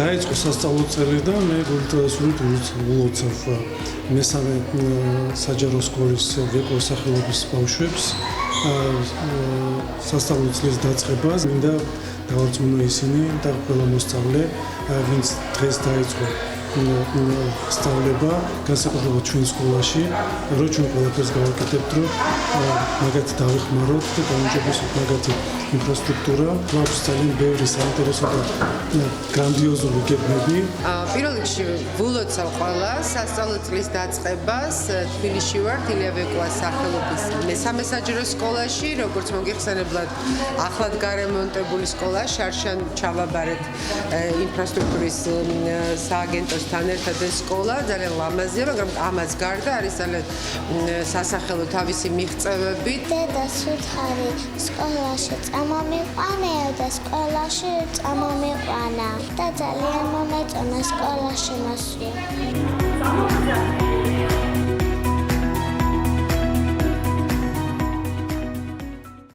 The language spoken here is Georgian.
დაიწყო სასწავლო წელი და მე გულწრფელად ულოცავ მესამე საჯარო სკოლის ვეკო სახელობის ბავშვებს სასწავლო წლის დაწყებას მინდა დავარწმუნო ისინი და ყველა მოსწავლე ვინც დღეს დაიწყო სწავლება განსაკუთრებულად ჩვენ სკოლაში რომ ჩვენ ყველაფერს გავაკეთებთ რომ მაგათი დავეხმაროთ და დაუნჯობესოთ მაგათი ინფრასტრუქტურა გვაქვს ძალიან ბევრი საინტერესო და გრანდიოზული გეგმები. პირველ რიგში ვილოცავ ყველას სასწავლო წლის დაწყებას თბილისში ვარ ილია ვეკოას სახელობის მესამე საჯარო სკოლაში როგორც მოგიხსენებლად ახლად გარემონტებული სკოლა შარშან ჩავაბარეთ ინფრასტრუქტურის სააგენტოსთან ერთად ეს სკოლა ძალიან ლამაზია მაგრამ ამას გარდა არის ძალიან სასახელო თავისი მიღწევებით დედას უთხარი სკოლაში წამომიყვანეო და სკოლაში წამომიყვანა და ძალიან მომეწონა სკოლაში მოსვლა.